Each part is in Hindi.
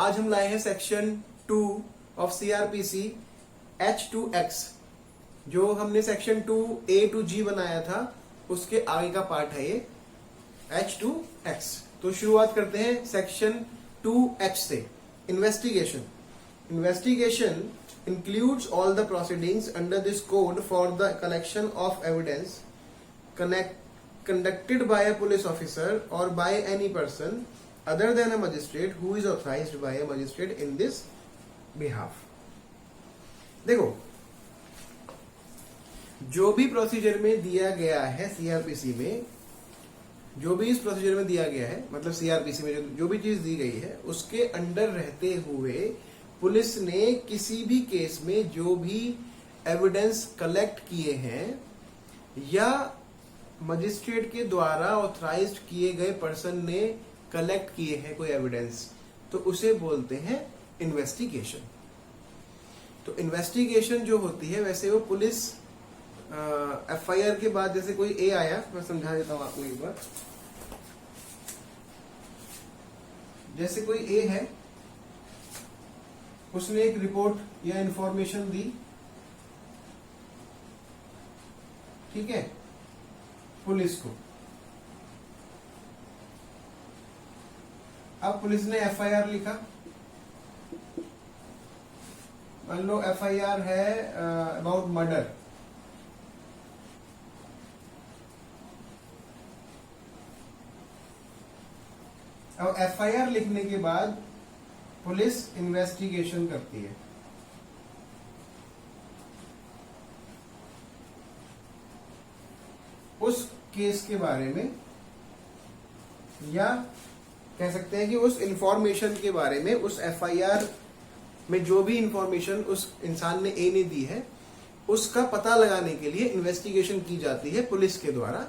आज हम लाए हैं सेक्शन 2 ऑफ सीआरपीसी H2X। जो हमने सेक्शन 2A to G बनाया था उसके आगे का पार्ट है ये H2X। तो शुरुआत करते हैं सेक्शन 2H से। Investigation. Investigation includes all the proceedings under this code for the collection of evidence conducted by a police officer or by any person other than a magistrate who is authorized by a magistrate in this behalf। देखो, जो भी प्रोसीजर में दिया गया है सीआरपीसी में, जो भी इस प्रोसीजर में दिया गया है, मतलब सीआरपीसी में जो भी चीज दी गई है उसके अंडर रहते हुए पुलिस ने किसी भी केस में जो भी एविडेंस कलेक्ट किए हैं या मजिस्ट्रेट के द्वारा ऑथराइज्ड किए गए पर्सन ने कलेक्ट किए हैं कोई एविडेंस, तो उसे बोलते हैं इन्वेस्टिगेशन। तो इन्वेस्टिगेशन जो होती है, वैसे वो पुलिस एफआईआर के बाद जैसे कोई ए आया, मैं समझा देता हूं आपको एक बार। जैसे कोई ए है, उसने एक रिपोर्ट या इंफॉर्मेशन दी, ठीक है, पुलिस को। अब पुलिस ने एफआईआर लिखा। मान लो एफआईआर है अबाउट मर्डर। अब एफआईआर लिखने के बाद पुलिस इन्वेस्टिगेशन करती है। उस केस के बारे में, या कह सकते हैं कि उस इंफॉर्मेशन के बारे में, उस एफआईआर में जो भी इंफॉर्मेशन उस इंसान ने ए ने दी है उसका पता लगाने के लिए इन्वेस्टिगेशन की जाती है पुलिस के द्वारा।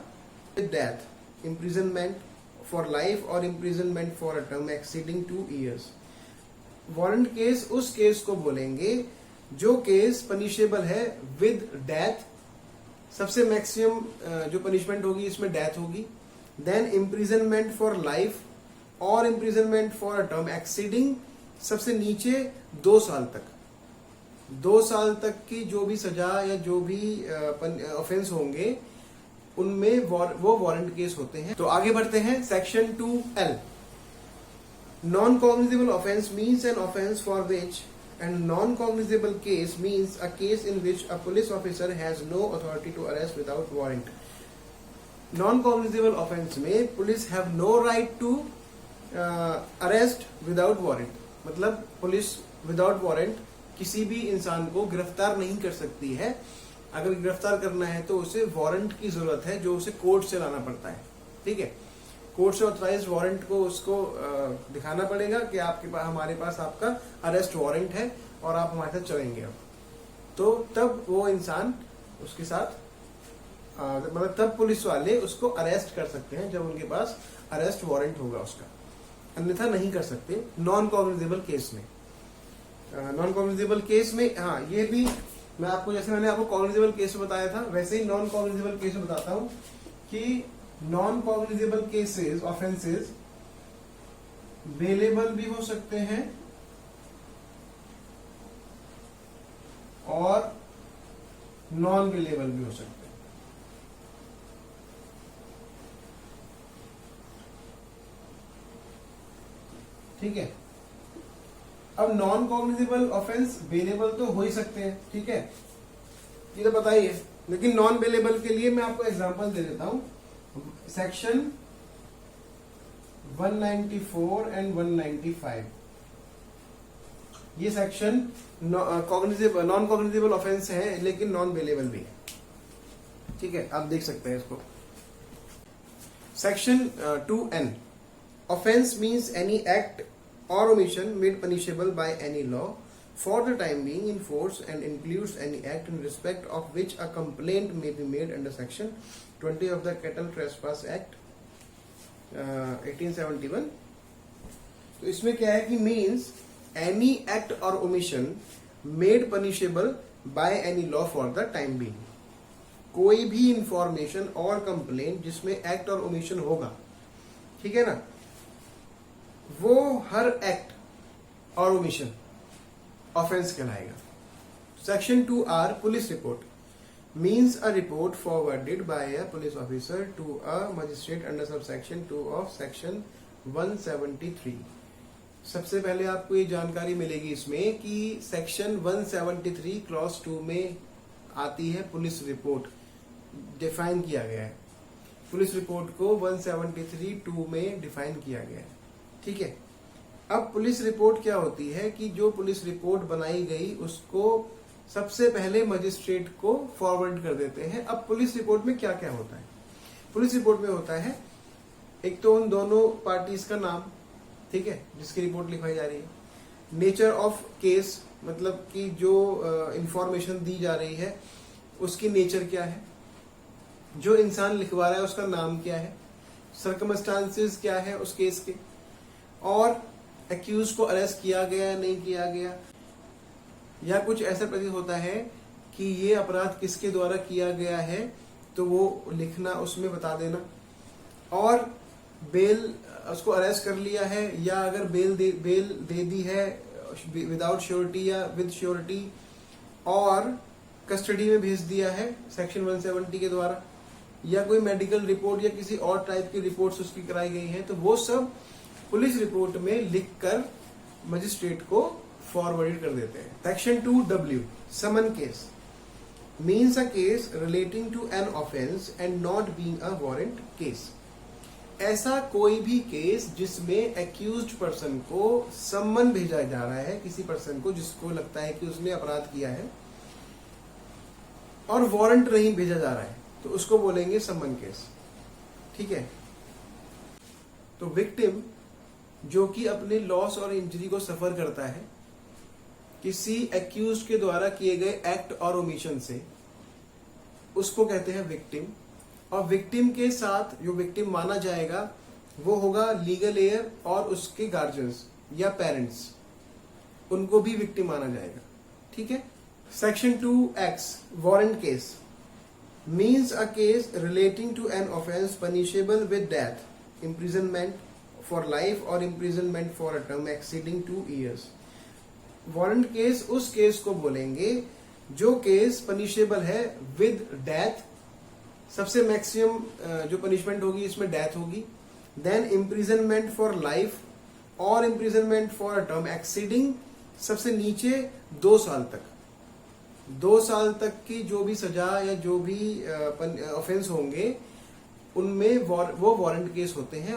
डेथ, इम्प्रिजनमेंट फॉर लाइफ और imprisonment for a term exceeding 2 years। Warrant case उस केस को बोलेंगे जो केस पनिशेबल है विद डेथ। सबसे मैक्सिमम जो पनिशमेंट होगी इसमें डेथ होगी। देन इम्प्रिजनमेंट फॉर लाइफ और imprisonment for a term exceeding, सबसे नीचे 2 साल तक। 2 साल तक की जो भी सजा या जो भी ऑफेंस होंगे उनमें वो वारंट केस होते हैं। तो आगे बढ़ते हैं section 2L। Non-cognizable offence means an offence for which, and non-cognizable case means a case in which a police officer has no authority to arrest without warrant। Non-cognizable offence में police have no right to arrest without warrant। मतलब पुलिस without warrant किसी भी इंसान को गिरफ्तार नहीं कर सकती है। अगर गिरफ्तार करना है तो उसे वारंट की जरूरत है, जो उसे कोर्ट से लाना पड़ता है। ठीक है, कोर्ट से ऑथराइज्ड वारंट को उसको दिखाना पड़ेगा कि आपके पास, हमारे पास आपका अरेस्ट वारंट है और आप हमारे साथ चलेंगे अब। तो तब वो इंसान उसके साथ मतलब तब पुलिस वाले उसको अरेस्ट कर सकते हैं जब उनके पास अरेस्ट वारंट होगा उसका, अन्यथा नहीं कर सकते नॉन कॉग्निजेबल केस में। नॉन कॉग्निजेबल केस में, हाँ, ये भी मैं आपको, जैसे मैंने आपको कॉग्निजेबल केस में बताया था वैसे ही नॉन कॉग्निजेबल केस में बताता हूं कि non cognizable cases, offences bailable भी हो सकते हैं और नॉन बेलेबल भी हो सकते हैं। ठीक है, अब नॉन कॉग्निजेबल ऑफेंस बेलेबल तो हो ही सकते हैं, ठीक है, ये तो पता ही है। लेकिन नॉन बेलेबल के लिए मैं आपको एग्जांपल दे देता हूं। सेक्शन 194 एंड 195, ये सेक्शन नॉन कॉग्निजेबल ऑफेंस है लेकिन नॉन बेलेबल भी है। ठीक है, आप देख सकते हैं इसको। Section 2N। Offence means any act or omission made punishable by any law for the time being in force and includes any act in respect of which a complaint may be made under section 20 of the Cattle Trespass Act 1871। तो इसमें क्या है कि means any act or omission made punishable by any law for the time being। कोई भी इंफॉर्मेशन और कंप्लेंट जिसमें एक्ट और ओमिशन होगा, ठीक है ना, वो हर एक्ट और ओमिशन ऑफेंस कहलाएगा। Section 2R police report means a report forwarded by a police officer to a magistrate under subsection 2 of section 173। सबसे पहले आपको ये जानकारी मिलेगी इसमें कि सेक्शन 173 क्लॉज 2 में आती है पुलिस रिपोर्ट, डिफाइन किया गया है। पुलिस रिपोर्ट को 173(2) में डिफाइन किया गया है, ठीक है। अब पुलिस रिपोर्ट क्या होती है कि जो पुलिस रिपोर्ट बनाई गई उसको सबसे पहले मजिस्ट्रेट को फॉरवर्ड कर देते हैं। अब पुलिस रिपोर्ट में क्या क्या होता है? पुलिस रिपोर्ट में होता है एक तो उन दोनों पार्टीज का नाम, ठीक है, जिसकी रिपोर्ट लिखवाई जा रही है। नेचर ऑफ केस, मतलब कि जो इंफॉर्मेशन दी जा रही है उसकी नेचर क्या है, जो इंसान लिखवा रहा है उसका नाम क्या है, सर्कमस्टांसेस क्या है उस केस के, और एक्यूज को अरेस्ट किया गया नहीं किया गया, या कुछ ऐसा प्रतीत होता है कि ये अपराध किसके द्वारा किया गया है तो वो लिखना, उसमें बता देना। और बेल, उसको अरेस्ट कर लिया है या अगर बेल दे दी है विदाउट श्योरिटी या विद श्योरिटी, और कस्टडी में भेज दिया है सेक्शन 170 के द्वारा, या कोई मेडिकल रिपोर्ट या किसी और टाइप की रिपोर्ट्स उसकी कराई गई हैं, तो वो सब पुलिस रिपोर्ट में लिखकर मजिस्ट्रेट को फॉरवर्ड कर देते हैं। Section 2W summon case means a case relating to an offence and not being a warrant case. ऐसा कोई भी केस जिसमें एक्यूज्ड पर्सन को सम्मन भेजा जा रहा है, किसी पर्सन को जिसको लगता है कि उसने अपराध किया है और वारंट नहीं भेजा जा रहा है, तो उसको बोलेंगे सम्मन केस, ठीक है। तो विक्टिम जो कि अपने लॉस और इंजरी को सफर करता है किसी एक्यूज के द्वारा किए गए एक्ट और ओमिशन से, उसको कहते हैं विक्टिम। और विक्टिम के साथ जो विक्टिम माना जाएगा वो होगा लीगल एयर और उसके गार्जियंस या पेरेंट्स, उनको भी विक्टिम माना जाएगा, ठीक है। Section 2X warrant case means a case relating to an offence punishable with death, imprisonment for life or imprisonment for a term exceeding 2 years। Warrant case उस केस को बोलेंगे जो केस पनिशेबल है विद डेथ, सबसे मैक्सिमम जो पनिशमेंट होगी इसमें डेथ होगी, देन इम्प्रिजनमेंट फॉर लाइफ और imprisonment for a term exceeding, सबसे नीचे 2 साल तक, 2 साल तक की जो भी सजा या जो भी ऑफेंस होंगे उनमें वो वारंट केस होते हैं।